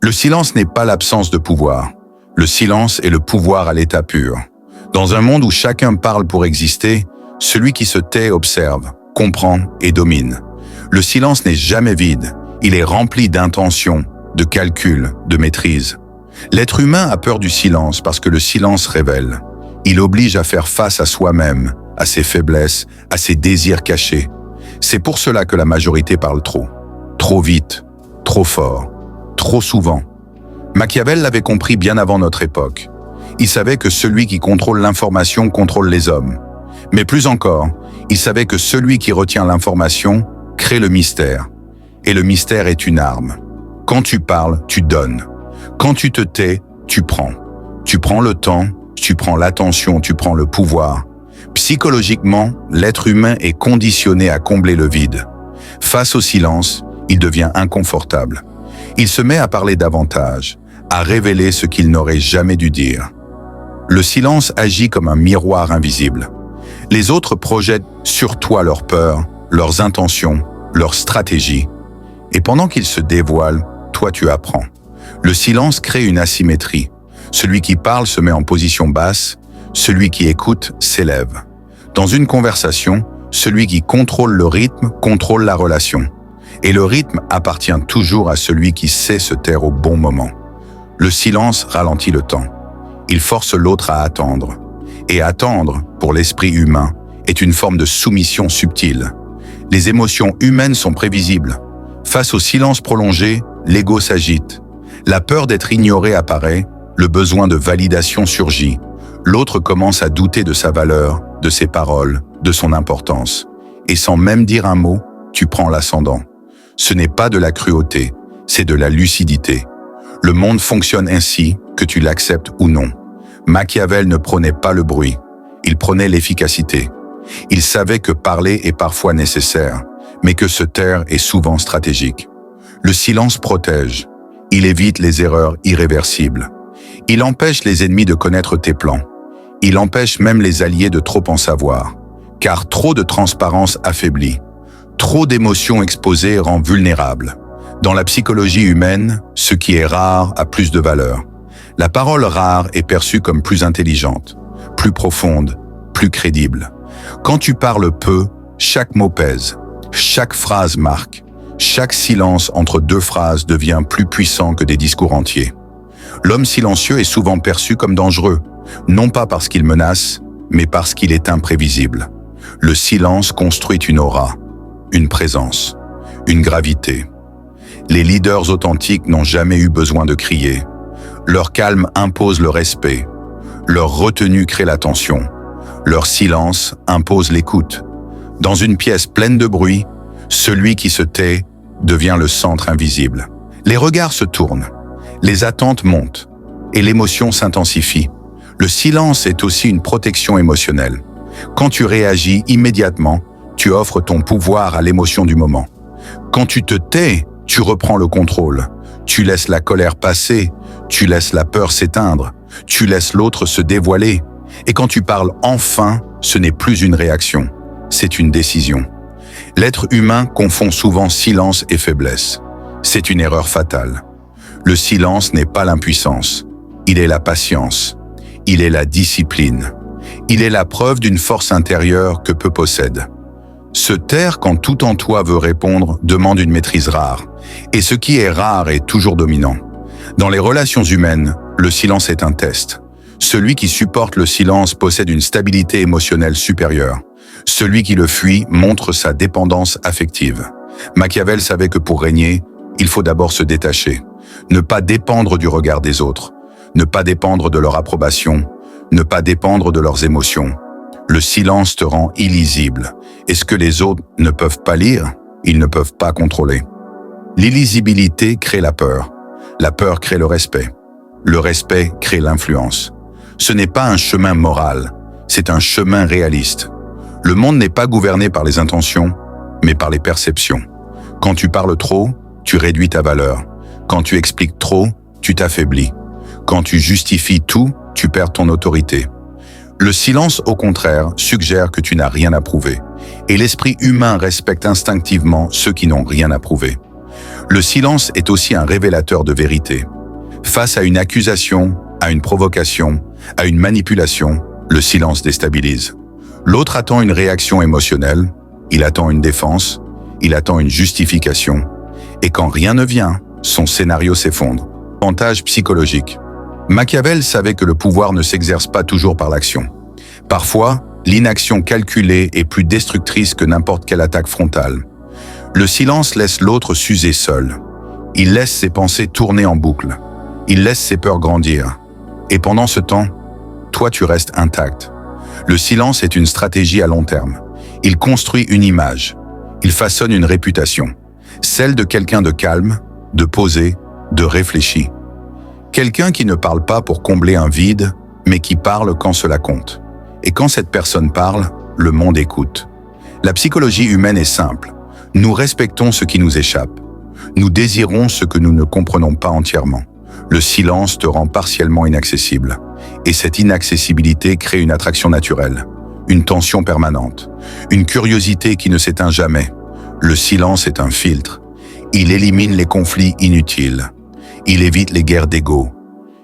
Le silence n'est pas l'absence de pouvoir. Le silence est le pouvoir à l'état pur. Dans un monde où chacun parle pour exister, celui qui se tait observe, comprend et domine. Le silence n'est jamais vide, il est rempli d'intention, de calcul, de maîtrise. L'être humain a peur du silence parce que le silence révèle. Il oblige à faire face à soi-même, à ses faiblesses, à ses désirs cachés. C'est pour cela que la majorité parle trop vite, trop fort, trop souvent. Machiavel l'avait compris bien avant notre époque. Il savait que celui qui contrôle l'information contrôle les hommes. Mais plus encore, il savait que celui qui retient l'information crée le mystère. Et le mystère est une arme. Quand tu parles, tu donnes. Quand tu te tais, tu prends. Tu prends le temps, tu prends l'attention, tu prends le pouvoir. Psychologiquement, l'être humain est conditionné à combler le vide. Face au silence, il devient inconfortable. Il se met à parler davantage, à révéler ce qu'il n'aurait jamais dû dire. Le silence agit comme un miroir invisible. Les autres projettent sur toi leurs peurs, leurs intentions, leurs stratégies. Et pendant qu'ils se dévoilent, toi tu apprends. Le silence crée une asymétrie. Celui qui parle se met en position basse, celui qui écoute s'élève. Dans une conversation, celui qui contrôle le rythme contrôle la relation. Et le rythme appartient toujours à celui qui sait se taire au bon moment. Le silence ralentit le temps. Il force l'autre à attendre. Et attendre, pour l'esprit humain, est une forme de soumission subtile. Les émotions humaines sont prévisibles. Face au silence prolongé, l'ego s'agite. La peur d'être ignoré apparaît, le besoin de validation surgit. L'autre commence à douter de sa valeur, de ses paroles, de son importance. Et sans même dire un mot, tu prends l'ascendant. Ce n'est pas de la cruauté, c'est de la lucidité. Le monde fonctionne ainsi, que tu l'acceptes ou non. Machiavel ne prônait pas le bruit, il prônait l'efficacité. Il savait que parler est parfois nécessaire, mais que se taire est souvent stratégique. Le silence protège, il évite les erreurs irréversibles. Il empêche les ennemis de connaître tes plans. Il empêche même les alliés de trop en savoir, car trop de transparence affaiblit. Trop d'émotions exposées rend vulnérable. Dans la psychologie humaine, ce qui est rare a plus de valeur. La parole rare est perçue comme plus intelligente, plus profonde, plus crédible. Quand tu parles peu, chaque mot pèse, chaque phrase marque, chaque silence entre deux phrases devient plus puissant que des discours entiers. L'homme silencieux est souvent perçu comme dangereux, non pas parce qu'il menace, mais parce qu'il est imprévisible. Le silence construit une aura, une présence, une gravité. Les leaders authentiques n'ont jamais eu besoin de crier. Leur calme impose le respect. Leur retenue crée l'attention. Leur silence impose l'écoute. Dans une pièce pleine de bruit, celui qui se tait devient le centre invisible. Les regards se tournent, les attentes montent et l'émotion s'intensifie. Le silence est aussi une protection émotionnelle. Quand tu réagis immédiatement, tu offres ton pouvoir à l'émotion du moment. Quand tu te tais, tu reprends le contrôle. Tu laisses la colère passer, tu laisses la peur s'éteindre, tu laisses l'autre se dévoiler. Et quand tu parles enfin, ce n'est plus une réaction, c'est une décision. L'être humain confond souvent silence et faiblesse. C'est une erreur fatale. Le silence n'est pas l'impuissance, il est la patience, il est la discipline, il est la preuve d'une force intérieure que peu possède. Se taire quand tout en toi veut répondre demande une maîtrise rare, et ce qui est rare est toujours dominant. Dans les relations humaines, le silence est un test. Celui qui supporte le silence possède une stabilité émotionnelle supérieure. Celui qui le fuit montre sa dépendance affective. Machiavel savait que pour régner, il faut d'abord se détacher. Ne pas dépendre du regard des autres, ne pas dépendre de leur approbation, ne pas dépendre de leurs émotions. Le silence te rend illisible, et ce que les autres ne peuvent pas lire, ils ne peuvent pas contrôler. L'illisibilité crée la peur crée le respect crée l'influence. Ce n'est pas un chemin moral, c'est un chemin réaliste. Le monde n'est pas gouverné par les intentions, mais par les perceptions. Quand tu parles trop, tu réduis ta valeur. Quand tu expliques trop, tu t'affaiblis. Quand tu justifies tout, tu perds ton autorité. Le silence, au contraire, suggère que tu n'as rien à prouver. Et l'esprit humain respecte instinctivement ceux qui n'ont rien à prouver. Le silence est aussi un révélateur de vérité. Face à une accusation, à une provocation, à une manipulation, le silence déstabilise. L'autre attend une réaction émotionnelle, il attend une défense, il attend une justification. Et quand rien ne vient, son scénario s'effondre. Avantage psychologique. Machiavel savait que le pouvoir ne s'exerce pas toujours par l'action. Parfois, l'inaction calculée est plus destructrice que n'importe quelle attaque frontale. Le silence laisse l'autre s'user seul. Il laisse ses pensées tourner en boucle. Il laisse ses peurs grandir. Et pendant ce temps, toi tu restes intact. Le silence est une stratégie à long terme. Il construit une image. Il façonne une réputation. Celle de quelqu'un de calme, de posé, de réfléchi. Quelqu'un qui ne parle pas pour combler un vide, mais qui parle quand cela compte. Et quand cette personne parle, le monde écoute. La psychologie humaine est simple. Nous respectons ce qui nous échappe. Nous désirons ce que nous ne comprenons pas entièrement. Le silence te rend partiellement inaccessible. Et cette inaccessibilité crée une attraction naturelle, une tension permanente, une curiosité qui ne s'éteint jamais. Le silence est un filtre. Il élimine les conflits inutiles. Il évite les guerres d'ego.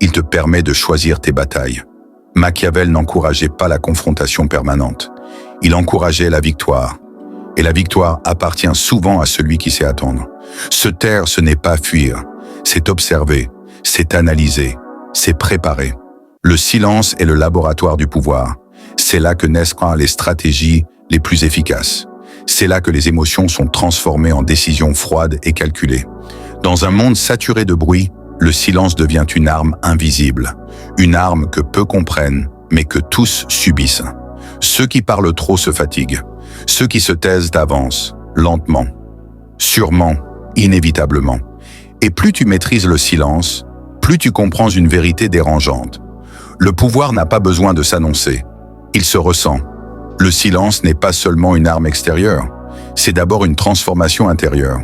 Il te permet de choisir tes batailles. Machiavel n'encourageait pas la confrontation permanente. Il encourageait la victoire. Et la victoire appartient souvent à celui qui sait attendre. Se taire, ce n'est pas fuir. C'est observer, c'est analyser, c'est préparer. Le silence est le laboratoire du pouvoir. C'est là que naîtront les stratégies les plus efficaces. C'est là que les émotions sont transformées en décisions froides et calculées. Dans un monde saturé de bruit, le silence devient une arme invisible. Une arme que peu comprennent, mais que tous subissent. Ceux qui parlent trop se fatiguent. Ceux qui se taisent avancent, lentement, sûrement, inévitablement. Et plus tu maîtrises le silence, plus tu comprends une vérité dérangeante. Le pouvoir n'a pas besoin de s'annoncer. Il se ressent. Le silence n'est pas seulement une arme extérieure, c'est d'abord une transformation intérieure.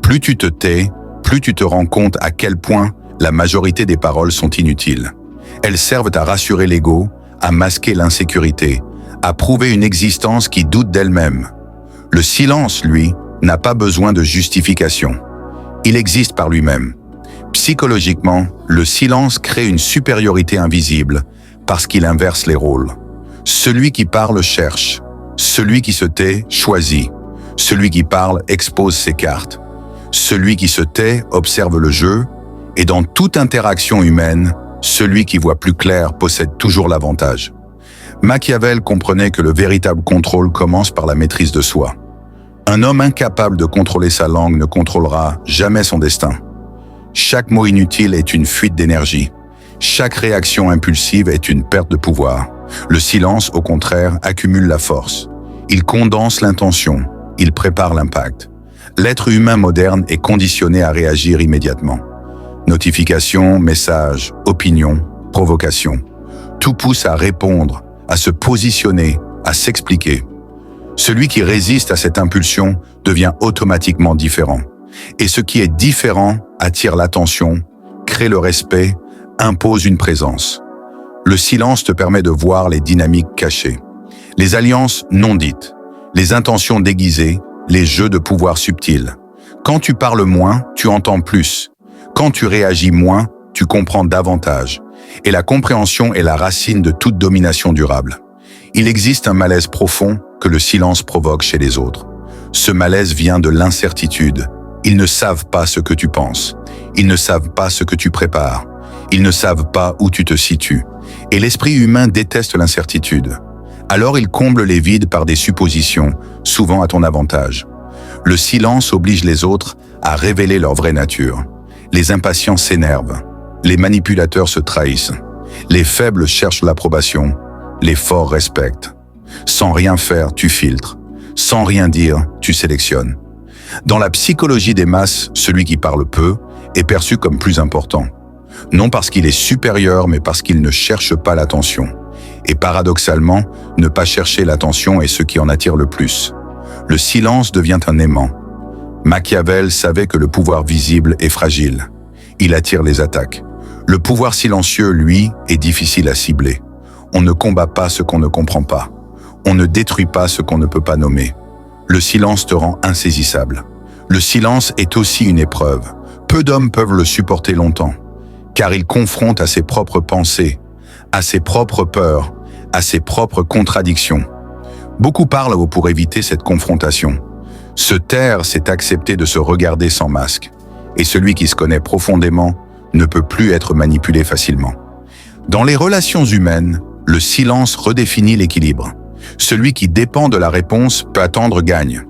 Plus tu te tais, plus tu te rends compte à quel point la majorité des paroles sont inutiles. Elles servent à rassurer l'ego, à masquer l'insécurité, à prouver une existence qui doute d'elle-même. Le silence, lui, n'a pas besoin de justification. Il existe par lui-même. Psychologiquement, le silence crée une supériorité invisible parce qu'il inverse les rôles. Celui qui parle cherche, celui qui se tait choisit, celui qui parle expose ses cartes, celui qui se tait observe le jeu, et dans toute interaction humaine, celui qui voit plus clair possède toujours l'avantage. Machiavel comprenait que le véritable contrôle commence par la maîtrise de soi. Un homme incapable de contrôler sa langue ne contrôlera jamais son destin. Chaque mot inutile est une fuite d'énergie. Chaque réaction impulsive est une perte de pouvoir. Le silence, au contraire, accumule la force. Il condense l'intention, il prépare l'impact. L'être humain moderne est conditionné à réagir immédiatement. Notifications, messages, opinions, provocations. Tout pousse à répondre, à se positionner, à s'expliquer. Celui qui résiste à cette impulsion devient automatiquement différent. Et ce qui est différent attire l'attention, crée le respect, impose une présence. Le silence te permet de voir les dynamiques cachées, les alliances non dites, les intentions déguisées, les jeux de pouvoir subtils. Quand tu parles moins, tu entends plus. Quand tu réagis moins, tu comprends davantage. Et la compréhension est la racine de toute domination durable. Il existe un malaise profond que le silence provoque chez les autres. Ce malaise vient de l'incertitude. Ils ne savent pas ce que tu penses. Ils ne savent pas ce que tu prépares. Ils ne savent pas où tu te situes. Et l'esprit humain déteste l'incertitude. Alors il comble les vides par des suppositions, souvent à ton avantage. Le silence oblige les autres à révéler leur vraie nature. Les impatients s'énervent. Les manipulateurs se trahissent. Les faibles cherchent l'approbation. Les forts respectent. Sans rien faire, tu filtres. Sans rien dire, tu sélectionnes. Dans la psychologie des masses, celui qui parle peu est perçu comme plus important. Non parce qu'il est supérieur, mais parce qu'il ne cherche pas l'attention. Et paradoxalement, ne pas chercher l'attention est ce qui en attire le plus. Le silence devient un aimant. Machiavel savait que le pouvoir visible est fragile. Il attire les attaques. Le pouvoir silencieux, lui, est difficile à cibler. On ne combat pas ce qu'on ne comprend pas. On ne détruit pas ce qu'on ne peut pas nommer. Le silence te rend insaisissable. Le silence est aussi une épreuve. Peu d'hommes peuvent le supporter longtemps. car il confronte à ses propres pensées, à ses propres peurs, à ses propres contradictions. Beaucoup parlent pour éviter cette confrontation. Se taire, c'est accepter de se regarder sans masque. Et celui qui se connaît profondément ne peut plus être manipulé facilement. Dans les relations humaines, le silence redéfinit l'équilibre. Celui qui dépend de la réponse peut attendre gagne.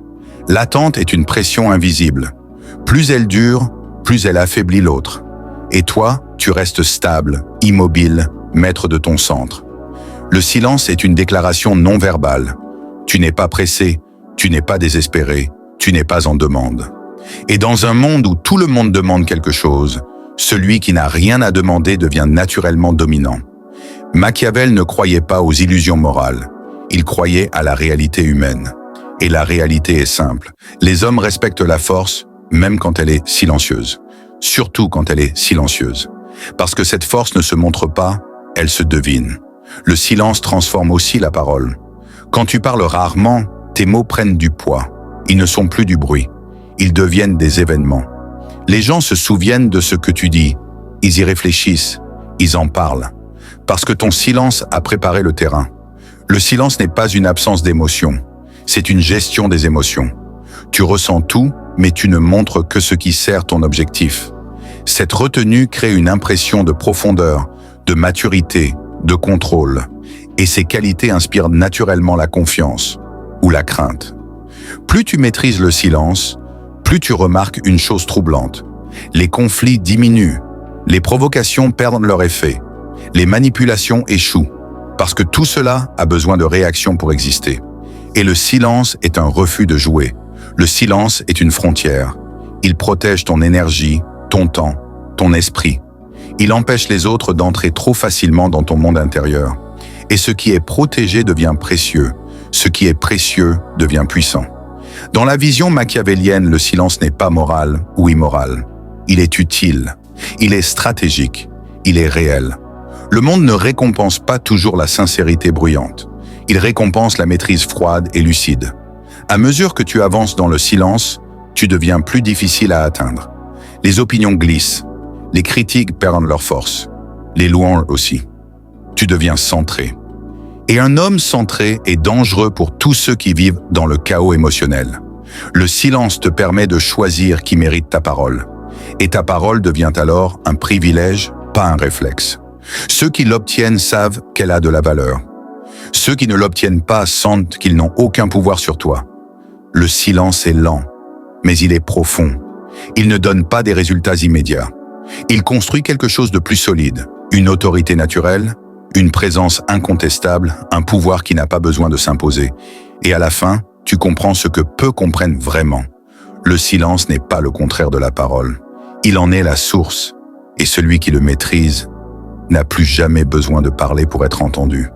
L'attente est une pression invisible. Plus elle dure, plus elle affaiblit l'autre. Et toi, tu restes stable, immobile, maître de ton centre. Le silence est une déclaration non verbale. Tu n'es pas pressé, tu n'es pas désespéré, tu n'es pas en demande. Et dans un monde où tout le monde demande quelque chose, celui qui n'a rien à demander devient naturellement dominant. Machiavel ne croyait pas aux illusions morales, il croyait à la réalité humaine. Et la réalité est simple, les hommes respectent la force, même quand elle est silencieuse. Surtout quand elle est silencieuse. Parce que cette force ne se montre pas, elle se devine. Le silence transforme aussi la parole. Quand tu parles rarement, tes mots prennent du poids. Ils ne sont plus du bruit. Ils deviennent des événements. Les gens se souviennent de ce que tu dis. Ils y réfléchissent. Ils en parlent. Parce que ton silence a préparé le terrain. Le silence n'est pas une absence d'émotion. C'est une gestion des émotions. Tu ressens tout, mais tu ne montres que ce qui sert ton objectif. Cette retenue crée une impression de profondeur, de maturité, de contrôle. Et ces qualités inspirent naturellement la confiance ou la crainte. Plus tu maîtrises le silence, plus tu remarques une chose troublante. Les conflits diminuent, les provocations perdent leur effet, les manipulations échouent, parce que tout cela a besoin de réaction pour exister. Et le silence est un refus de jouer. Le silence est une frontière. Il protège ton énergie, ton temps, ton esprit. Il empêche les autres d'entrer trop facilement dans ton monde intérieur. Et ce qui est protégé devient précieux. Ce qui est précieux devient puissant. Dans la vision machiavélienne, le silence n'est pas moral ou immoral. Il est utile. Il est stratégique. Il est réel. Le monde ne récompense pas toujours la sincérité bruyante. Il récompense la maîtrise froide et lucide. À mesure que tu avances dans le silence, tu deviens plus difficile à atteindre. Les opinions glissent. Les critiques perdent leur force. Les louanges aussi. Tu deviens centré. Et un homme centré est dangereux pour tous ceux qui vivent dans le chaos émotionnel. Le silence te permet de choisir qui mérite ta parole. Et ta parole devient alors un privilège, pas un réflexe. Ceux qui l'obtiennent savent qu'elle a de la valeur. Ceux qui ne l'obtiennent pas sentent qu'ils n'ont aucun pouvoir sur toi. Le silence est lent, mais il est profond. Il ne donne pas des résultats immédiats. Il construit quelque chose de plus solide, une autorité naturelle, une présence incontestable, un pouvoir qui n'a pas besoin de s'imposer. Et à la fin, tu comprends ce que peu comprennent vraiment. Le silence n'est pas le contraire de la parole. Il en est la source. Et celui qui le maîtrise n'a plus jamais besoin de parler pour être entendu.